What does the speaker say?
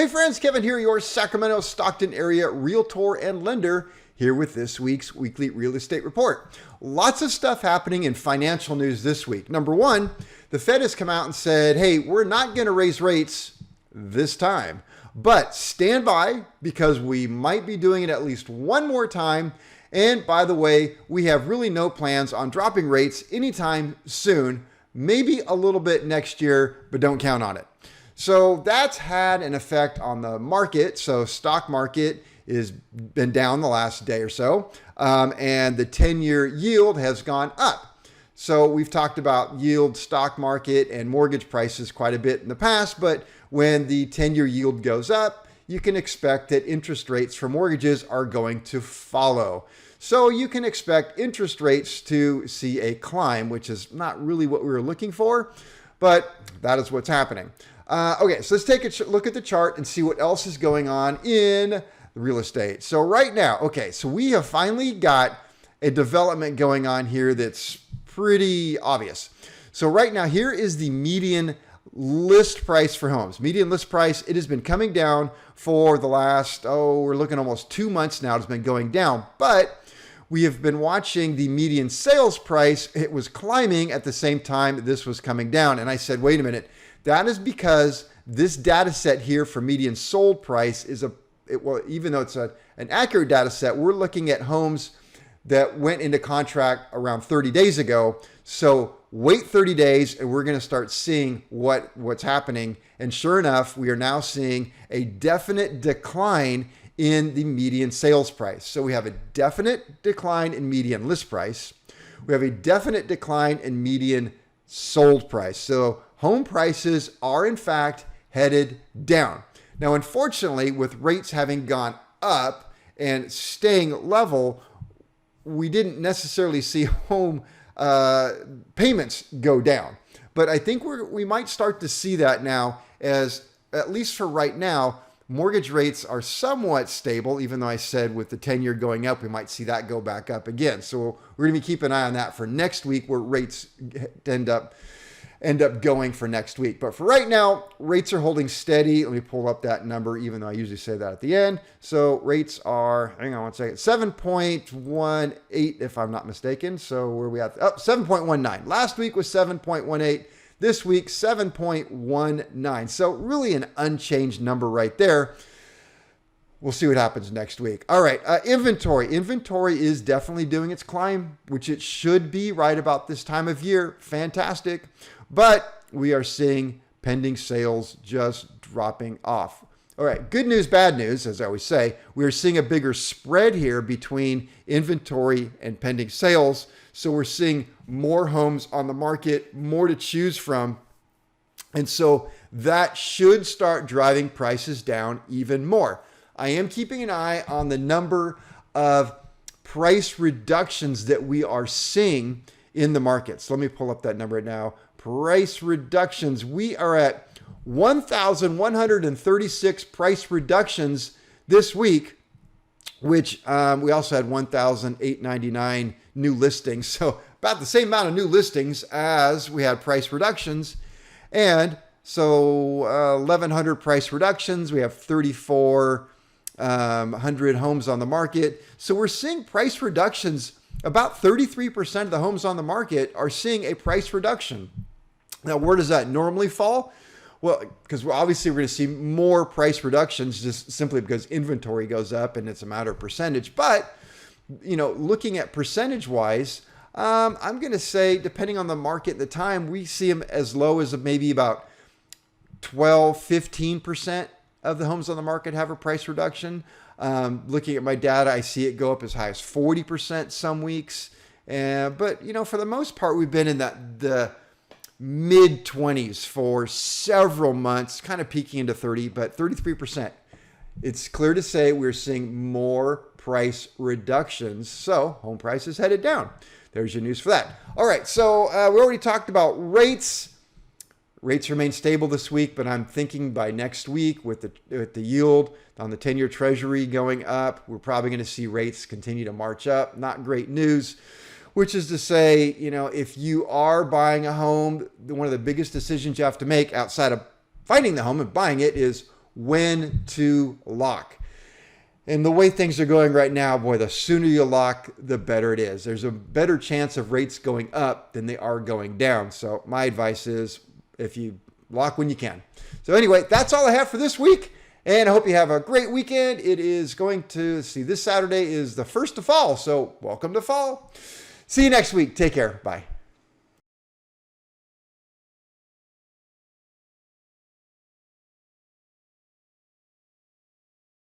Hey friends, Kevin here, your Sacramento, Stockton area realtor and lender, here with this week's weekly real estate report. Lots of stuff happening in financial news this week. Number one, the Fed has come out and said, hey, we're not going to raise rates this time, but stand by because we might be doing it at least one more time. And by the way, we have really no plans on dropping rates anytime soon, maybe a little bit next year, but don't count on it. So that's had an effect on the market. So stock market has been down the last day or so, and the 10-year yield has gone up. So we've talked about yield, stock market, and mortgage prices quite a bit in the past, but when the 10-year yield goes up, you can expect that interest rates for mortgages are going to follow. So you can expect interest rates to see a climb, which is not really what we were looking for, but that is what's happening. Okay, so let's take a look at the chart and see what else is going on in real estate. So right now, okay, so we have finally got a development going on here that's pretty obvious. So right now, here is the median list price for homes. Median list price, it has been coming down for the last, we're looking almost 2 months now. It's been going down, but we have been watching the median sales price. It was climbing at the same time this was coming down. And I said, wait a minute. That is because this data set here for median sold price is even though it's an accurate data set, we're looking at homes that went into contract around 30 days ago. So wait 30 days and we're going to start seeing what's happening. And sure enough, we are now seeing a definite decline in the median sales price. So we have a definite decline in median list price. We have a definite decline in median sold price. So home prices are in fact headed down. Now, unfortunately, with rates having gone up and staying level, we didn't necessarily see home payments go down. But I think we might start to see that now, as at least for right now, mortgage rates are somewhat stable, even though I said with the 10-year going up, we might see that go back up again. So we're going to be keeping an eye on that for next week, where rates end up going for next week. But for right now, rates are holding steady. Let me pull up that number, even though I usually say that at the end. So rates are, hang on one second, 7.18 if I'm not mistaken. So where are we at? 7.19. Last week was 7.18. This week, 7.19. So really an unchanged number right there. We'll see what happens next week. All right, inventory. Inventory is definitely doing its climb, which it should be right about this time of year. Fantastic. But we are seeing pending sales just dropping off. All right, good news, bad news, as I always say. We are seeing a bigger spread here between inventory and pending sales. So we're seeing more homes on the market, more to choose from. And so that should start driving prices down even more. I am keeping an eye on the number of price reductions that we are seeing in the market. So let me pull up that number right now. Price reductions. We are at 1,136 price reductions this week, which we also had 1,899 new listings. So about the same amount of new listings as we had price reductions. And so 1,100 price reductions. We have 3,400 homes on the market. So we're seeing price reductions. About 33% of the homes on the market are seeing a price reduction. Now, where does that normally fall? Well, because obviously we're going to see more price reductions just simply because inventory goes up and it's a matter of percentage. But, looking at percentage-wise, I'm going to say, depending on the market at the time, we see them as low as maybe about 12, 15% of the homes on the market have a price reduction. Looking at my data, I see it go up as high as 40% some weeks. But, for the most part, we've been in the mid-20s for several months, kind of peaking into 30, but 33%. It's clear to say we're seeing more price reductions. So home prices headed down. There's your news for that. All right, so we already talked about rates. Rates remain stable this week, but I'm thinking by next week with the yield on the 10-year Treasury going up, we're probably going to see rates continue to march up. Not great news. Which is to say, if you are buying a home, one of the biggest decisions you have to make outside of finding the home and buying it is, when to lock. And the way things are going right now, boy, the sooner you lock, the better it is. There's a better chance of rates going up than they are going down. So my advice is if you lock when you can. So anyway, that's all I have for this week. And I hope you have a great weekend. It is going to, this Saturday is the first of fall. So welcome to fall. See you next week. Take care. Bye.